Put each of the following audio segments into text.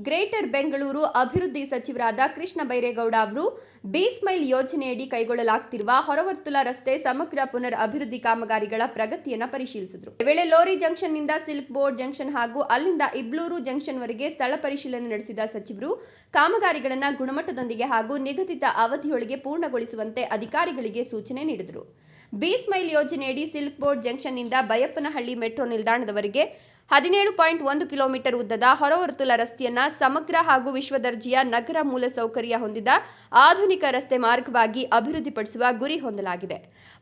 Greater Bengaluru ಅಭಿವೃದ್ಧಿ ಸಚಿವರಾದ ಕೃಷ್ಣ ಬೈರೇಗೌಡ ಅವರು ಬಿ-ಸ್ಮೈಲ್ ಯೋಜನೆಯಡಿ ಕೈಗೊಳ್ಳಲಾಗುತ್ತಿರುವ ಹೊರವರ್ತುಲ ರಸ್ತೆ ಸಮಗ್ರ ಪುನರ್ ಅಭಿವೃದ್ಧಿ ಕಾಮಗಾರಿಗಳ ಪ್ರಗತಿಯನ್ನು ಪರಿಶೀಲಿಸಿದರು. ಈ ವೇಳೆ ಲೋರಿ ಜಂಕ್ಷನ್ನಿಂದ ಸಿಲ್ಕ್ ಬೋರ್ಡ್ ಜಂಕ್ಷನ್ ಹಾಗೂ ಅಲ್ಲಿಂದ ಇಬ್ಲೂರು ಜಂಕ್ಷನ್ವರೆಗೆ ಸ್ಥಳ ಪರಿಶೀಲನೆ ನಡೆಸಿದ ಸಚಿವರು ಕಾಮಗಾರಿಗಳನ್ನು ಗುಣಮಟ್ಟದೊಂದಿಗೆ ಹಾಗೂ ನಿಗದಿತ ಅವಧಿಯೊಳಗೆ ಪೂರ್ಣಗೊಳಿಸುವಂತೆ ಅಧಿಕಾರಿಗಳಿಗೆ ಸೂಚನೆ ನೀಡಿದರು. ಬಿ-ಸ್ಮೈಲ್ ಯೋಜನೆಯಡಿ ಸಿಲ್ಕ್ ಬೋರ್ಡ್ ಜಂಕ್ಷನ್ನಿಂದ ಬೈಯಪ್ಪನಹಳ್ಳಿ ಮೆಟ್ರೋ ನಿಲ್ದಾಣದವರೆಗೆ 17.1 ಕಿಲೋಮೀಟರ್ ಉದ್ದದ ಹೊರವರ್ತುಲ ರಸ್ತೆಯನ್ನು ಸಮಗ್ರ ಹಾಗೂ ವಿಶ್ವದರ್ಜೆಯ ನಗರ ಮೂಲಸೌಕರ್ಯ ಹೊಂದಿದ ಆಧುನಿಕ ರಸ್ತೆ ಮಾರ್ಗವಾಗಿ ಅಭಿವೃದ್ಧಿಪಡಿಸುವ ಗುರಿ ಹೊಂದಲಾಗಿದೆ.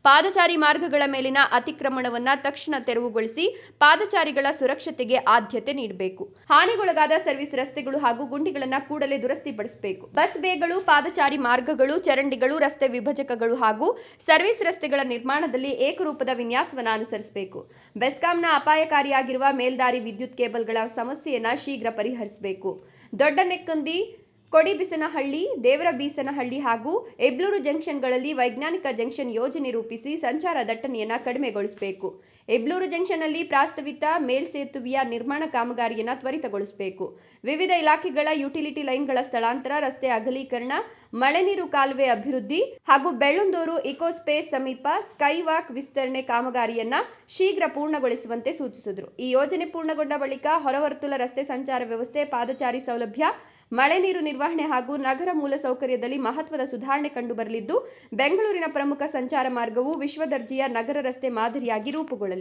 ಪಾದಚಾರಿ ಮಾರ್ಗಗಳ ಮೇಲಿನ ಅತಿಕ್ರಮಣವನ್ನು ತಕ್ಷಣ ತೆರವುಗೊಳಿಸಿ ಪಾದಚಾರಿಗಳ ಸುರಕ್ಷತೆಗೆ ಆದ್ಯತೆ ನೀಡಬೇಕು. ಹಾನಿಗೊಳಗಾದ ಸರ್ವಿಸ್ ರಸ್ತೆಗಳು ಹಾಗೂ ಗುಂಡಿಗಳನ್ನು ಕೂಡಲೇ ದುರಸ್ತಿಪಡಿಸಬೇಕು. ಬಸ್ ಬೇಗಳು, ಪಾದಚಾರಿ ಮಾರ್ಗಗಳು, ಚರಂಡಿಗಳು, ರಸ್ತೆ ವಿಭಜಕಗಳು ಹಾಗೂ ಸರ್ವಿಸ್ ರಸ್ತೆಗಳ ನಿರ್ಮಾಣದಲ್ಲಿ ಏಕರೂಪದ ವಿನ್ಯಾಸವನ್ನು ಅನುಸರಿಸಬೇಕು. ಬೆಸ್ಕಾಂನ ಅಪಾಯಕಾರಿಯಾಗಿರುವ ಮೇಲ್ದಾರಿ ವಿದ್ಯುತ್ ಕೇಬಲ್ಗಳ ಸಮಸ್ಯೆಯನ್ನು ಶೀಘ್ರ ಪರಿಹರಿಸಬೇಕು. ದೊಡ್ಡನೆಕ್ಕಂದಿ, ಕೊಡಿಬಿಸನಹಳ್ಳಿ, ದೇವರಬೀಸನಹಳ್ಳಿ ಹಾಗೂ ಇಬ್ಲೂರು ಜಂಕ್ಷನ್ಗಳಲ್ಲಿ ವೈಜ್ಞಾನಿಕ ಜಂಕ್ಷನ್ ಯೋಜನೆ ರೂಪಿಸಿ ಸಂಚಾರ ದಟ್ಟಣೆಯನ್ನು ಕಡಿಮೆಗೊಳಿಸಬೇಕು. ಇಬ್ಲೂರು ಜಂಕ್ಷನ್ನಲ್ಲಿ ಪ್ರಸ್ತಾವಿತ ಮೇಲ್ಸೇತುವೆಯ ನಿರ್ಮಾಣ ಕಾಮಗಾರಿಯನ್ನು ತ್ವರಿತಗೊಳಿಸಬೇಕು. ವಿವಿಧ ಇಲಾಖೆಗಳ ಯುಟಿಲಿಟಿ ಲೈನ್ಗಳ ಸ್ಥಳಾಂತರ, ರಸ್ತೆ ಅಗಲೀಕರಣ, ಮಳೆ ನೀರು ಕಾಲುವೆ ಅಭಿವೃದ್ಧಿ ಹಾಗೂ ಬೆಳ್ಳಂದೂರು ಇಕೋಸ್ಪೇಸ್ ಸಮೀಪ ಸ್ಕೈ ವಾಕ್ ವಿಸ್ತರಣೆ ಕಾಮಗಾರಿಯನ್ನು ಶೀಘ್ರ ಪೂರ್ಣಗೊಳಿಸುವಂತೆ ಸೂಚಿಸಿದರು. ಈ ಯೋಜನೆ ಪೂರ್ಣಗೊಂಡ ಬಳಿಕ ಹೊರವರ್ತುಲ ರಸ್ತೆ ಸಂಚಾರ ವ್ಯವಸ್ಥೆ, ಪಾದಚಾರಿ ಸೌಲಭ್ಯ, ಮಳೆ ನೀರು ನಿರ್ವಹಣೆ ಹಾಗೂ ನಗರ ಮೂಲಸೌಕರ್ಯದಲ್ಲಿ ಮಹತ್ವದ ಸುಧಾರಣೆ ಕಂಡುಬರಲಿದ್ದು, ಬೆಂಗಳೂರಿನ ಪ್ರಮುಖ ಸಂಚಾರ ಮಾರ್ಗವು ವಿಶ್ವದರ್ಜೆಯ ನಗರ ರಸ್ತೆ ಮಾದರಿಯಾಗಿ ರೂಪುಗೊಳ್ಳಲಿದೆ.